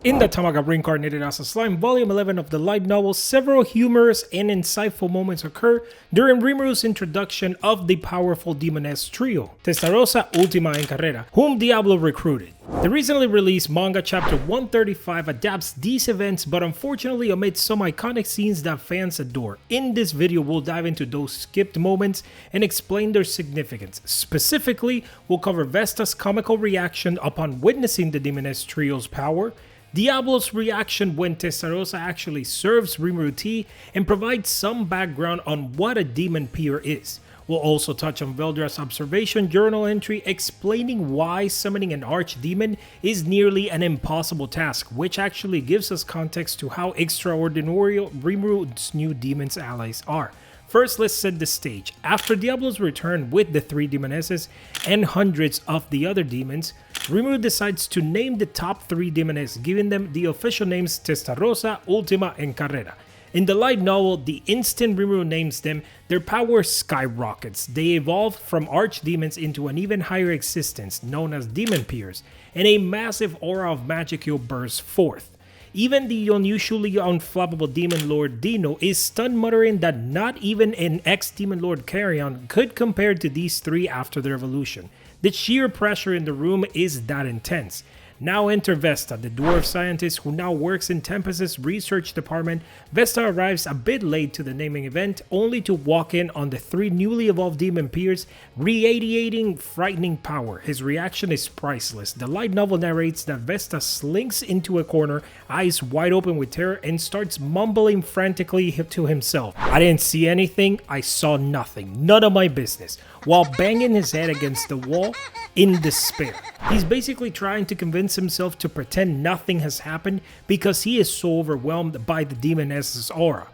In the Tamaga reincarnated as a slime, volume 11 of the light novel, several humorous and insightful moments occur during Rimuru's introduction of the powerful Demoness Trio, Testarossa, Ultima, and Carrera, whom Diablo recruited. The recently released manga chapter 135 adapts these events but unfortunately omits some iconic scenes that fans adore. In this video, we'll dive into those skipped moments and explain their significance. Specifically, we'll cover Vesta's comical reaction upon witnessing the Demoness Trio's power, Diablo's reaction when Testarossa actually serves Rimuru T, and provides some background on what a demon peer is. We'll also touch on Veldora's observation journal entry explaining why summoning an archdemon is nearly an impossible task, which actually gives us context to how extraordinary Rimuru's new demons allies are. First, let's set the stage. After Diablo's return with the 3 demonesses and hundreds of the other demons, Rimuru decides to name the top 3 demonesses, giving them the official names Testarossa, Ultima, and Carrera. In the light novel, the instant Rimuru names them, their power skyrockets. They evolve from archdemons into an even higher existence, known as demon peers, and a massive aura of magic bursts forth. Even the unusually unflappable Demon Lord Dino is stunned, muttering that not even an ex-Demon Lord Carrion could compare to these 3 after their evolution. The sheer pressure in the room is that intense. Now enter Vesta, the dwarf scientist who now works in Tempest's research department. Vesta arrives a bit late to the naming event, only to walk in on the 3 newly evolved demon peers, radiating frightening power. His reaction is priceless. The light novel narrates that Vesta slinks into a corner, eyes wide open with terror, and starts mumbling frantically to himself. "I didn't see anything, I saw nothing, none of my business," while banging his head against the wall in despair. He's basically trying to convince himself to pretend nothing has happened because he is so overwhelmed by the demoness's aura.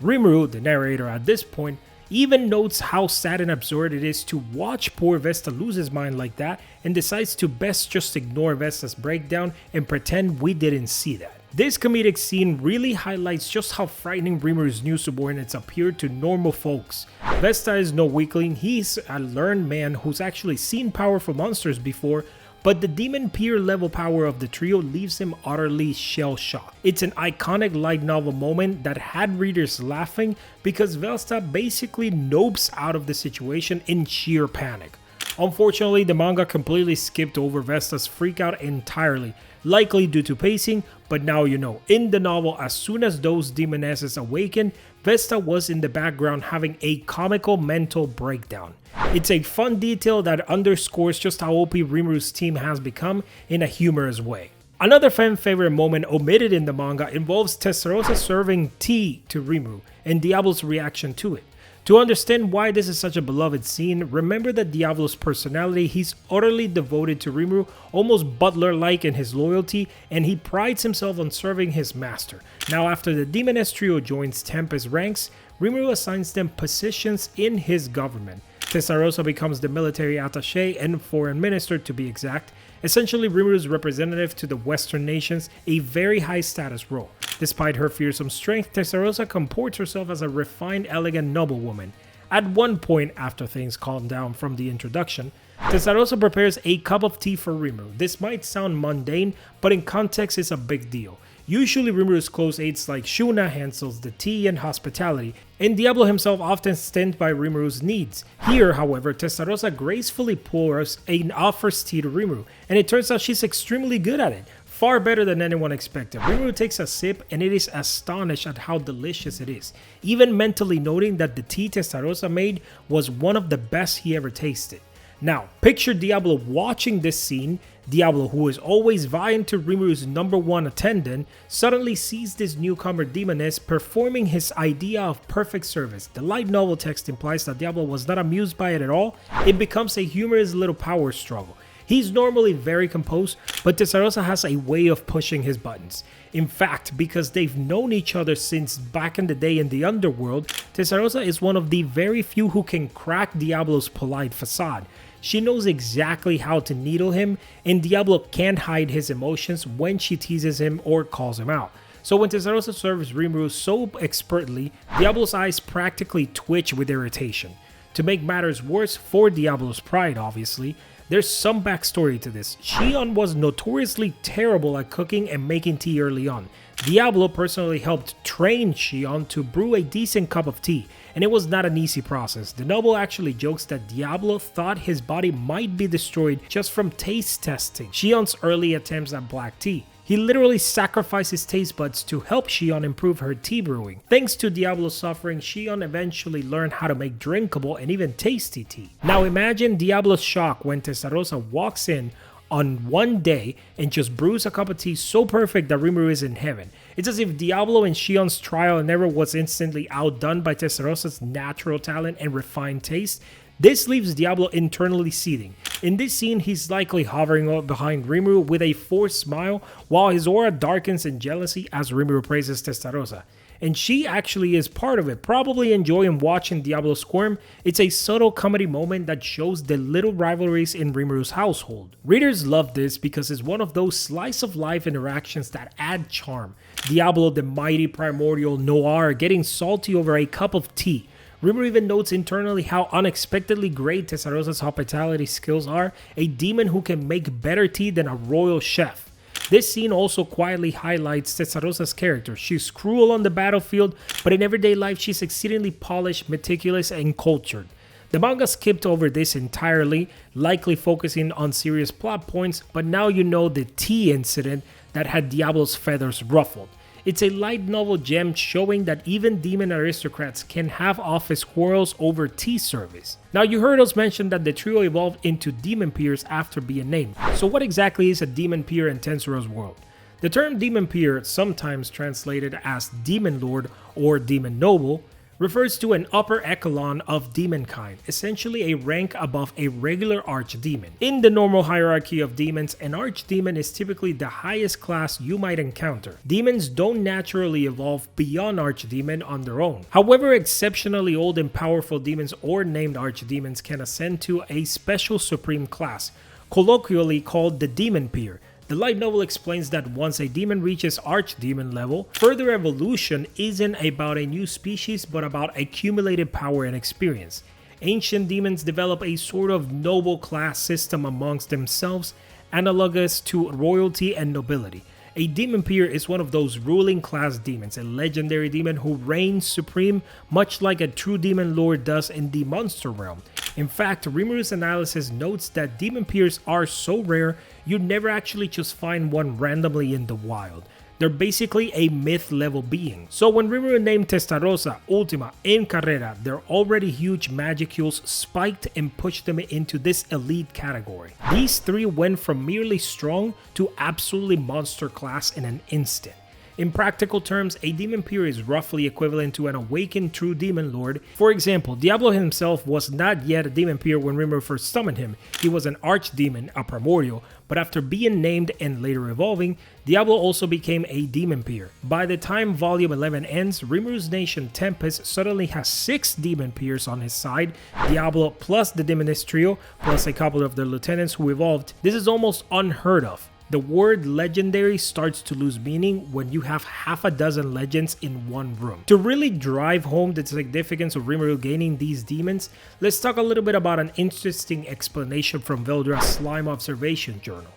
Rimuru, the narrator at this point, even notes how sad and absurd it is to watch poor Vesta lose his mind like that, and decides to best just ignore Vesta's breakdown and pretend we didn't see that. This comedic scene really highlights just how frightening Rimuru's new subordinates appear to normal folks. Vesta is no weakling, he's a learned man who's actually seen powerful monsters before, but the demon peer level power of the trio leaves him utterly shell-shocked. It's an iconic light novel moment that had readers laughing because Vesta basically nopes out of the situation in sheer panic. Unfortunately, the manga completely skipped over Vesta's freakout entirely, likely due to pacing, but now you know. In the novel, as soon as those demonesses awaken, Vesta was in the background having a comical mental breakdown. It's a fun detail that underscores just how OP Rimuru's team has become in a humorous way. Another fan favorite moment omitted in the manga involves Testarossa serving tea to Rimuru and Diablo's reaction to it. To understand why this is such a beloved scene, remember that Diablo's personality, he's utterly devoted to Rimuru, almost butler-like in his loyalty, and he prides himself on serving his master. Now after the Demoness Trio joins Tempest's ranks, Rimuru assigns them positions in his government. Testarossa becomes the military attaché and foreign minister to be exact, essentially Rimuru's representative to the western nations, a very high status role. Despite her fearsome strength, Testarossa comports herself as a refined, elegant noblewoman. At one point, after things calm down from the introduction, Testarossa prepares a cup of tea for Rimuru. This might sound mundane, but in context it's a big deal. Usually Rimuru's close aides like Shuna handles the tea and hospitality, and Diablo himself often stands by Rimuru's needs. Here, however, Testarossa gracefully pours and offers tea to Rimuru, and it turns out she's extremely good at it. Far better than anyone expected. Rimuru takes a sip and it is astonished at how delicious it is, even mentally noting that the tea Testarossa made was one of the best he ever tasted. Now, picture Diablo watching this scene. Diablo, who is always vying to Rimuru's #1 attendant, suddenly sees this newcomer demoness performing his idea of perfect service. The light novel text implies that Diablo was not amused by it at all. It becomes a humorous little power struggle. He's normally very composed, but Testarossa has a way of pushing his buttons. In fact, because they've known each other since back in the day in the underworld, Testarossa is one of the very few who can crack Diablo's polite facade. She knows exactly how to needle him, and Diablo can't hide his emotions when she teases him or calls him out. So when Testarossa serves Rimuru so expertly, Diablo's eyes practically twitch with irritation. To make matters worse, for Diablo's pride obviously, There's some backstory to this. Shion was notoriously terrible at cooking and making tea early on. Diablo personally helped train Shion to brew a decent cup of tea, and it was not an easy process. The novel actually jokes that Diablo thought his body might be destroyed just from taste testing Shion's early attempts at black tea. He literally sacrificed his taste buds to help Shion improve her tea brewing. Thanks to Diablo's suffering, Shion eventually learned how to make drinkable and even tasty tea. Now imagine Diablo's shock when Testarossa walks in on one day and just brews a cup of tea so perfect that Rimuru is in heaven. It's as if Diablo and Shion's trial and error was instantly outdone by Testarossa's natural talent and refined taste. This leaves Diablo internally seething. In this scene, he's likely hovering up behind Rimuru with a forced smile while his aura darkens in jealousy as Rimuru praises Testarossa. And she actually is part of it, probably enjoying watching Diablo squirm. It's a subtle comedy moment that shows the little rivalries in Rimuru's household. Readers love this because it's one of those slice-of-life interactions that add charm. Diablo, the mighty primordial noir, getting salty over a cup of tea. Rimuru even notes internally how unexpectedly great Testarossa's hospitality skills are, a demon who can make better tea than a royal chef. This scene also quietly highlights Testarossa's character. She's cruel on the battlefield, but in everyday life she's exceedingly polished, meticulous, and cultured. The manga skipped over this entirely, likely focusing on serious plot points, but now you know the tea incident that had Diablo's feathers ruffled. It's a light novel gem showing that even demon aristocrats can have office quarrels over tea service. Now you heard us mention that the trio evolved into demon peers after being named. So what exactly is a demon peer in Tensura's world? The term demon peer, sometimes translated as demon lord or demon noble, refers to an upper echelon of demon kind, essentially a rank above a regular archdemon. In the normal hierarchy of demons, an archdemon is typically the highest class you might encounter. Demons don't naturally evolve beyond archdemon on their own. However, exceptionally old and powerful demons or named archdemons can ascend to a special supreme class, colloquially called the demon peer. The light novel explains that once a demon reaches archdemon level, further evolution isn't about a new species but about accumulated power and experience. Ancient demons develop a sort of noble class system amongst themselves, analogous to royalty and nobility. A demon peer is one of those ruling class demons, a legendary demon who reigns supreme, much like a true demon lord does in the monster realm. In fact, Rimuru's analysis notes that demon peers are so rare, you'd never actually just find one randomly in the wild. They're basically a myth-level being. So when Rimuru named Testarossa, Ultima, and Carrera, their already huge magicules spiked and pushed them into this elite category. These three went from merely strong to absolutely monster class in an instant. In practical terms, a demon peer is roughly equivalent to an awakened true demon lord. For example, Diablo himself was not yet a demon peer when Rimuru first summoned him. He was an archdemon, a primordial, but after being named and later evolving, Diablo also became a demon peer. By the time volume 11 ends, Rimuru's nation Tempest suddenly has 6 demon peers on his side, Diablo plus the Demoness Trio, plus a couple of their lieutenants who evolved. This is almost unheard of. The word legendary starts to lose meaning when you have half a dozen legends in one room. To really drive home the significance of Rimuru gaining these demons, let's talk a little bit about an interesting explanation from Veldora's Slime Observation Journal.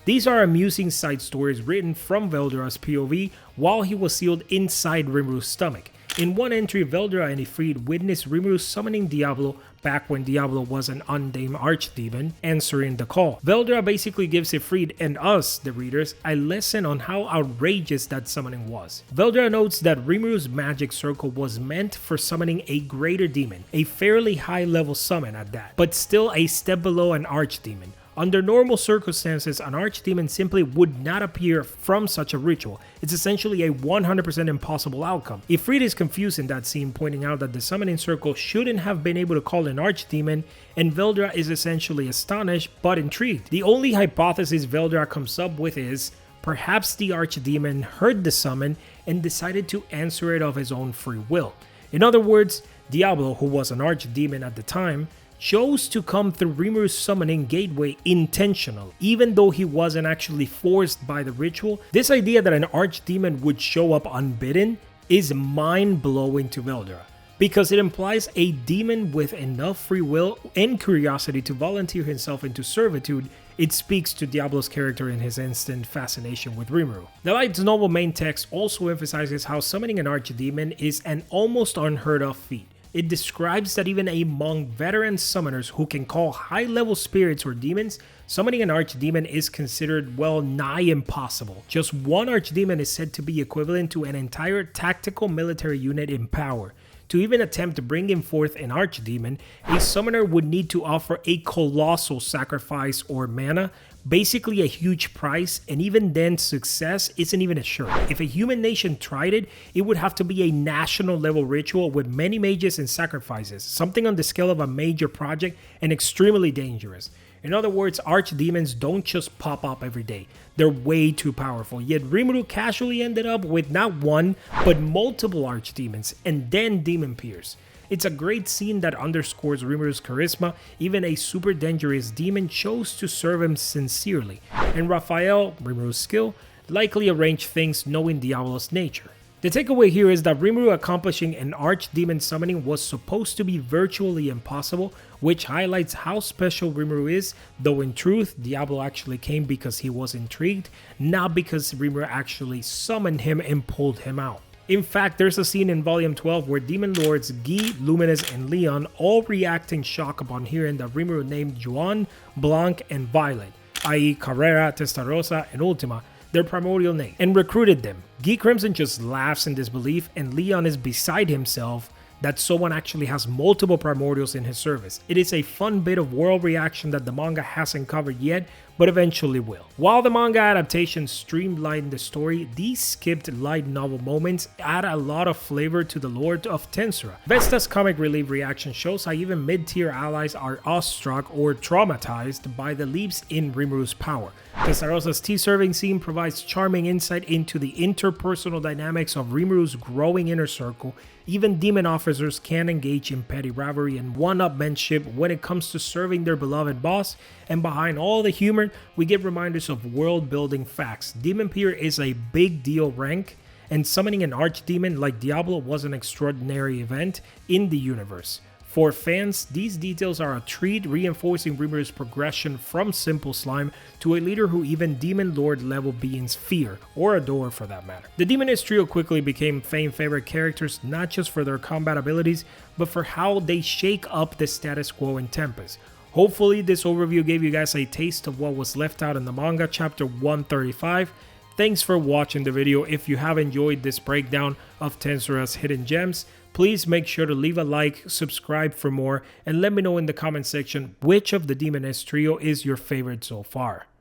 These are amusing side stories written from Veldora's POV while he was sealed inside Rimuru's stomach. In one entry, Veldora and Ifrit witnessed Rimuru summoning Diablo back when Diablo was an unnamed archdemon, answering the call. Veldora basically gives Ifrit and us, the readers, a lesson on how outrageous that summoning was. Veldora notes that Rimuru's magic circle was meant for summoning a greater demon, a fairly high level summon at that, but still a step below an archdemon. Under normal circumstances, an archdemon simply would not appear from such a ritual. It's essentially a 100% impossible outcome. Ifrit is confused in that scene, pointing out that the summoning circle shouldn't have been able to call an archdemon, and Veldora is essentially astonished but intrigued. The only hypothesis Veldora comes up with is, perhaps the archdemon heard the summon and decided to answer it of his own free will. In other words, Diablo, who was an archdemon at the time, chose to come through Rimuru's summoning gateway intentionally, even though he wasn't actually forced by the ritual. This idea that an archdemon would show up unbidden is mind-blowing to Veldora. because it implies a demon with enough free will and curiosity to volunteer himself into servitude. It speaks to Diablo's character and his instant fascination with Rimuru. The light novel main text also emphasizes how summoning an archdemon is an almost unheard of feat. It describes that even among veteran summoners who can call high-level spirits or demons, summoning an archdemon is considered well nigh impossible. Just one archdemon is said to be equivalent to an entire tactical military unit in power. To even attempt to bring in forth an archdemon, a summoner would need to offer a colossal sacrifice or mana, basically a huge price, and even then success isn't even assured. If a human nation tried it, it would have to be a national level ritual with many mages and sacrifices, something on the scale of a major project and extremely dangerous. In other words, archdemons don't just pop up every day. They're way too powerful, yet Rimuru casually ended up with not one, but multiple archdemons, and then demon peers. It's a great scene that underscores Rimuru's charisma. Even a super dangerous demon chose to serve him sincerely, and Raphael, Rimuru's skill, likely arranged things knowing Diablo's nature. The takeaway here is that Rimuru accomplishing an archdemon summoning was supposed to be virtually impossible, which highlights how special Rimuru is, though in truth, Diablo actually came because he was intrigued, not because Rimuru actually summoned him and pulled him out. In fact, there's a scene in Volume 12 where Demon Lords Guy, Luminous, and Leon all react in shock upon hearing that Rimuru named Juan, Blanc, and Violet, i.e. Carrera, Testarossa, and Ultima, their primordial name, and recruited them. Guy Crimson just laughs in disbelief, and Leon is beside himself that someone actually has multiple primordials in his service. It is a fun bit of world reaction that the manga hasn't covered yet, but eventually will. While the manga adaptation streamlined the story, these skipped light novel moments add a lot of flavor to the lore of Tensura. Vesta's comic relief reaction shows how even mid-tier allies are awestruck or traumatized by the leaps in Rimuru's power. Testarossa's tea-serving scene provides charming insight into the interpersonal dynamics of Rimuru's growing inner circle. Even demon officers can engage in petty rivalry and one-upmanship when it comes to serving their beloved boss, and behind all the humor, we get reminders of world-building facts. Demon Peer is a big deal rank, and summoning an archdemon like Diablo was an extraordinary event in the universe. For fans, these details are a treat, reinforcing Rimuru's progression from simple slime to a leader who even Demon Lord level beings fear, or adore for that matter. The Demoness Trio quickly became fan favorite characters, not just for their combat abilities, but for how they shake up the status quo in Tempest. Hopefully this overview gave you guys a taste of what was left out in the manga chapter 135. Thanks for watching the video. If you have enjoyed this breakdown of Tensura's hidden gems, please make sure to leave a like, subscribe for more, and let me know in the comment section which of the Demoness Trio is your favorite so far.